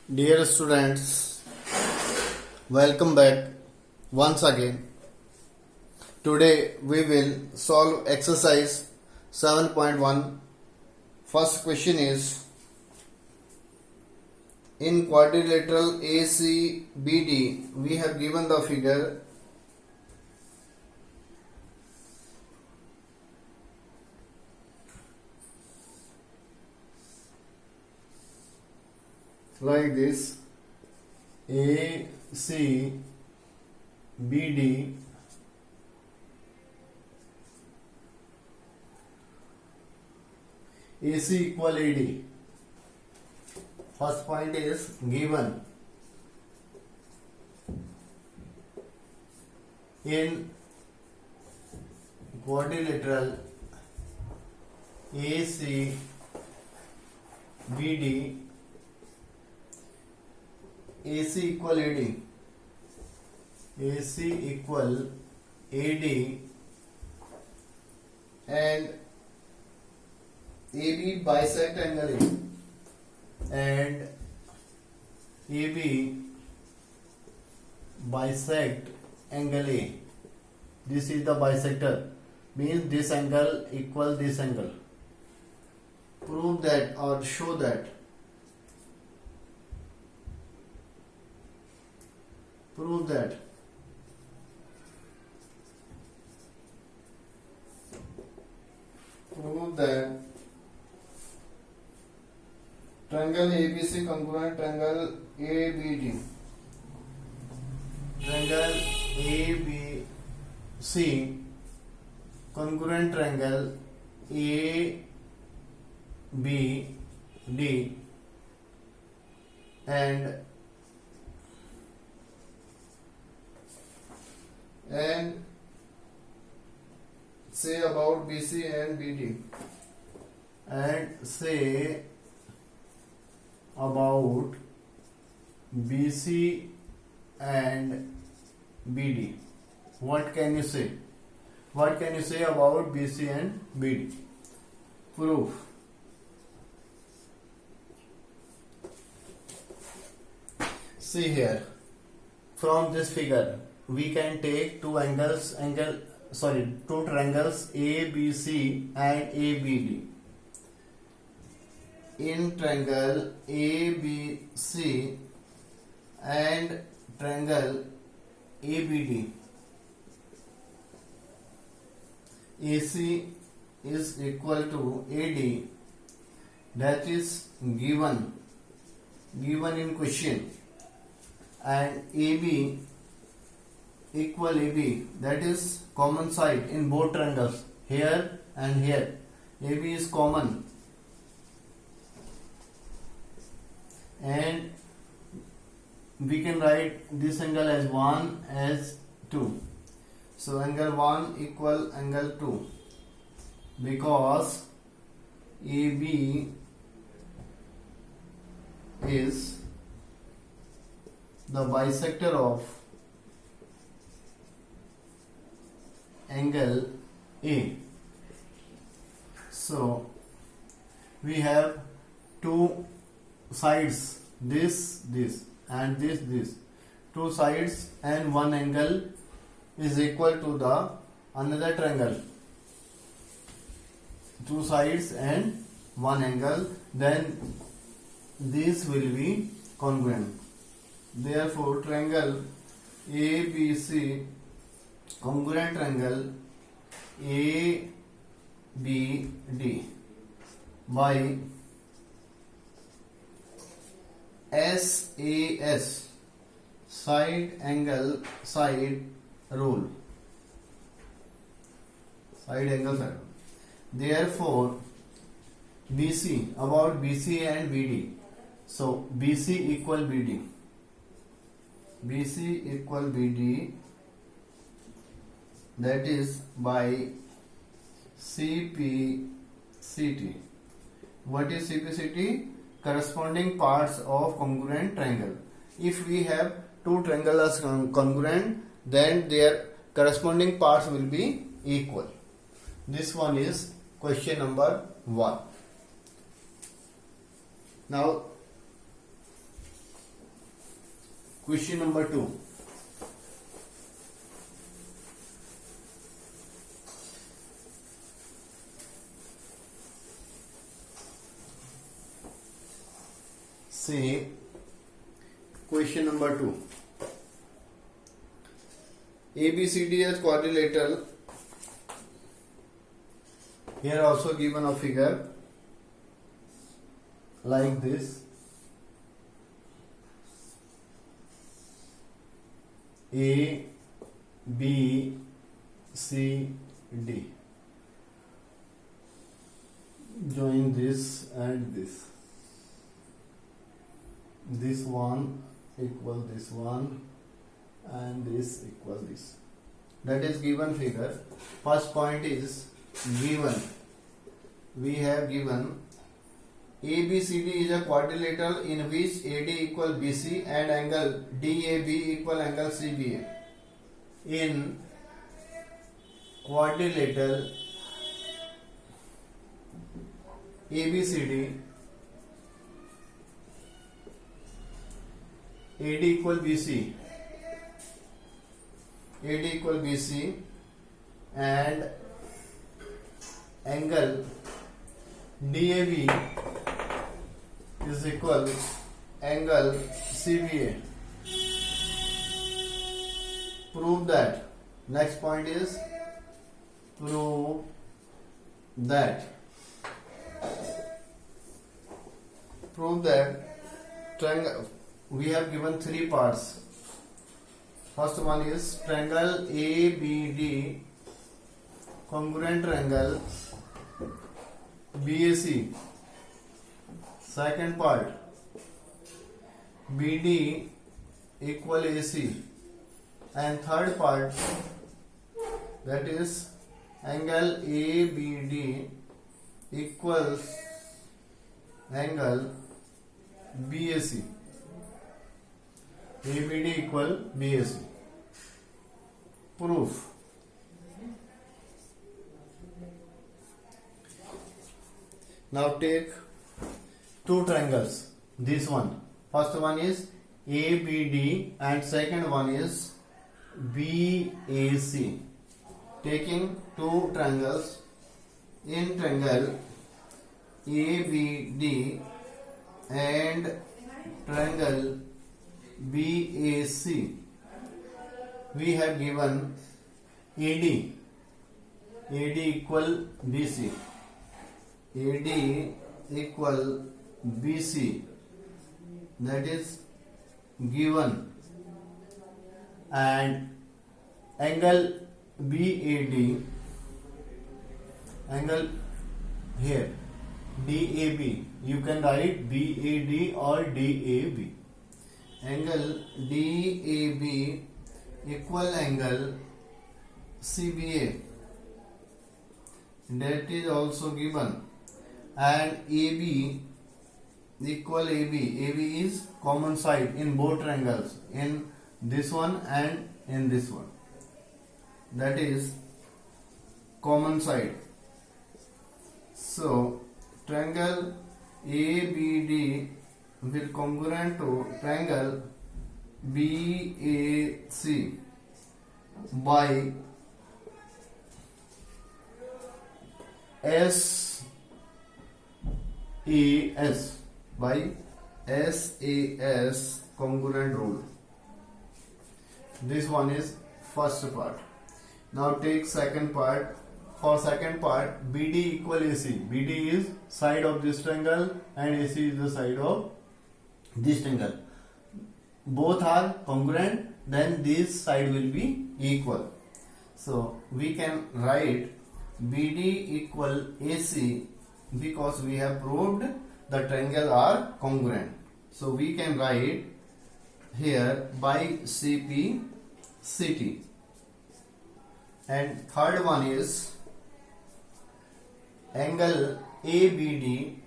Dear students, welcome back once again. Today we will solve exercise 7.1. First question is, in quadrilateral ACBD we have given the figure like this: ACBD AC equal AD. First point is given in quadrilateral ACBD AC equal AD. AC equal AD and AB bisect angle A and AB bisect angle A. This is the bisector, means this angle equal this angle. Prove that or show that. Prove that. Prove that triangle ABC congruent triangle ABD. Triangle ABC congruent triangle ABD and say about BC and BD. And say about BC and BD. What can you say? What can you say about BC and BD? Proof. See here, from this figure we can take two triangles ABC and ABD. In triangle ABC and triangle ABD, AC is equal to AD, that is given in question, and AB equal AB, that is common side in both triangles, here and here. AB is common and we can write this angle as 1 as 2. So angle 1 equal angle 2 because AB is the bisector of angle A. So we have two sides, this and this, two sides and one angle is equal to the another triangle, two sides and one angle, then this will be congruent. Therefore triangle ABC, congruent triangle ABD by SAS, side angle side rule. Side angle side rule. Therefore BC, about BC and BD. So BC equal BD. BC equal BD, that is by CPCT. What is CPCT? Corresponding parts of congruent triangle. If we have two triangles congruent, then their corresponding parts will be equal. This one is question number 1. Now Question number 2. See, question number 2. ABCD is quadrilateral. Here also given a figure like this. A, B, C, D. Join this and this. This one equal this one and this equal this. That is given figure. First point is given. We have given ABCD is a quadrilateral in which AD equal BC and angle DAB equal angle CBA. In quadrilateral ABCD, AD equal BC, AD equal BC and angle DAB is equal angle CBA. Prove that. Next point is prove that. Prove that triangle. We have given three parts. First one is triangle ABD congruent triangle BAC. Second part BD equal AC. And third part, that is angle ABD equals angle BAC. ABD equal BAC. Proof. Now take two triangles. This one. First one is ABD and second one is BAC. Taking two triangles, in triangle ABD and triangle BAC, we have given AD equal BC, AD equal BC, that is given, and angle BAD, angle here DAB, you can write BAD or DAB, angle DAB equal angle CBA, that is also given, and AB equal AB. AB is common side in both triangles, in this one and in this one, that is common side. So triangle ABD will congruent to triangle BAC by SAS, by SAS congruent rule. This one is first part. Now take second part. For second part, BD equal AC. BD is side of this triangle and AC is the side of this triangle. Both are congruent, then this side will be equal. So we can write BD equal AC because we have proved the triangle are congruent. So we can write here by CP CT. And third one is angle ABD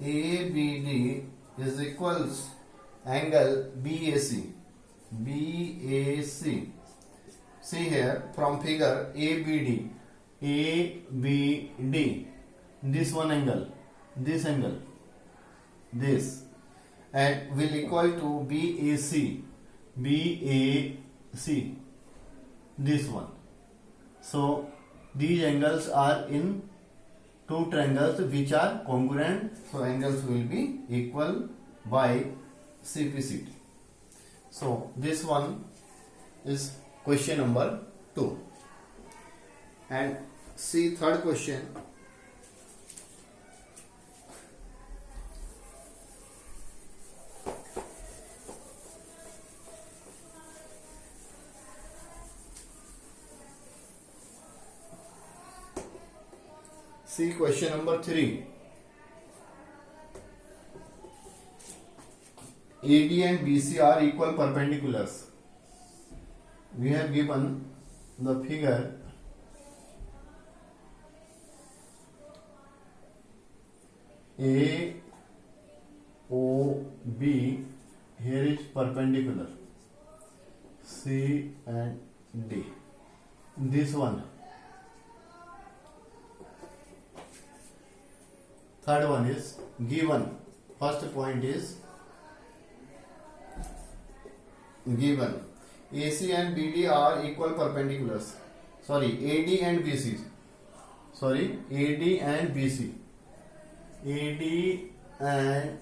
is equals angle BAC. See here from figure ABD, this one angle, this angle, this, and will equal to BAC. BAC, this one. So these angles are in two triangles which are congruent, so angles will be equal by CPCT. So this one is question number 2. And see third question. See question number 3. AD and BC are equal perpendiculars. We have given the figure A, O, B, here is perpendicular, C and D. This one. Third one is given. First point is given. AC and BD are equal perpendiculars. Sorry, AD and BC. Sorry, AD and BC. AD and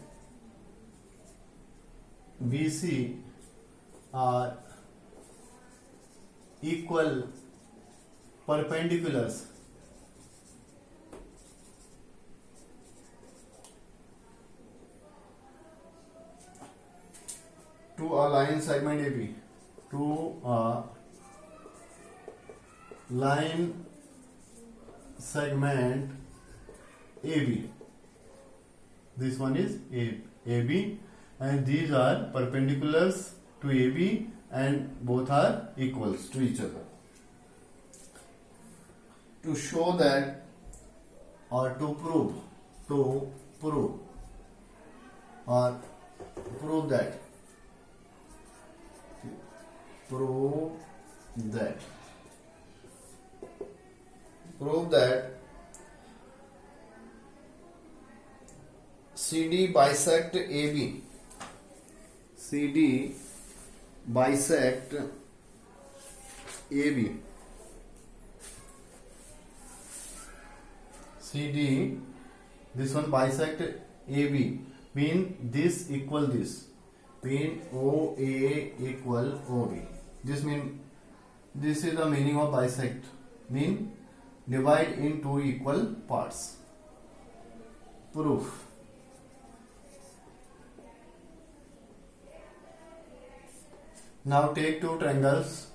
BC are equal perpendiculars to a line segment AB. To a line segment AB. This one is AB, and these are perpendiculars to AB and both are equals to each other. To show that, or to prove that CD bisect AB. CD bisect AB. CD, this one bisect AB. Mean this equal this. Mean OA equal OB. This mean, this is the meaning of bisect. Mean divide in two equal parts. Proof. Now take two triangles.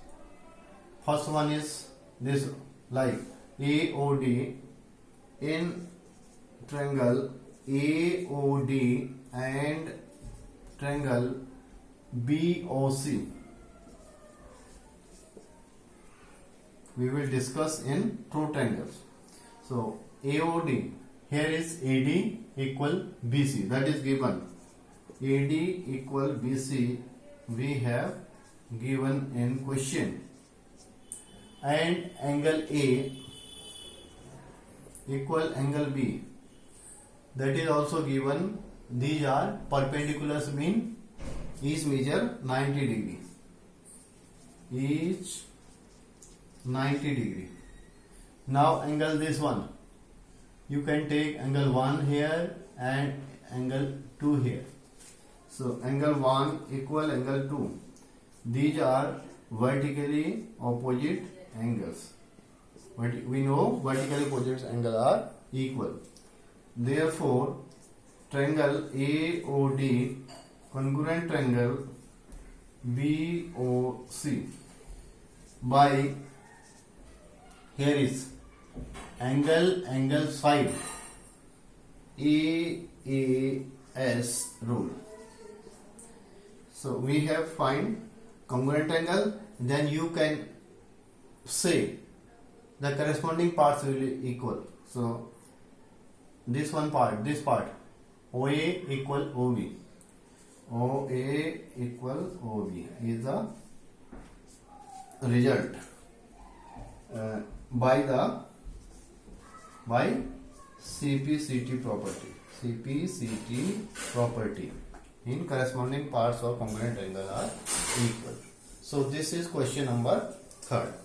First one is this, like AOD. In triangle AOD and triangle BOC, we will discuss in two triangles. So AOD, here is AD equal BC, that is given. AD equal BC we have given in question, and angle A equal angle B, that is also given. These are perpendiculars, mean each measure 90 degree. Each 90 degree. Now angle this one, you can take angle 1 here and angle 2 here. So angle 1 equal angle 2. These are vertically opposite angles. But we know vertically opposite angles are equal. Therefore, triangle AOD congruent triangle BOC by, here is angle side, AAS rule. So we have find congruent angle, then you can say the corresponding parts will be equal. So this one part, this part, OA equal OB. OA equal OB is the result by CPCT property. CPCT property. in corresponding parts of congruent triangle are equal. So this is question number 3rd.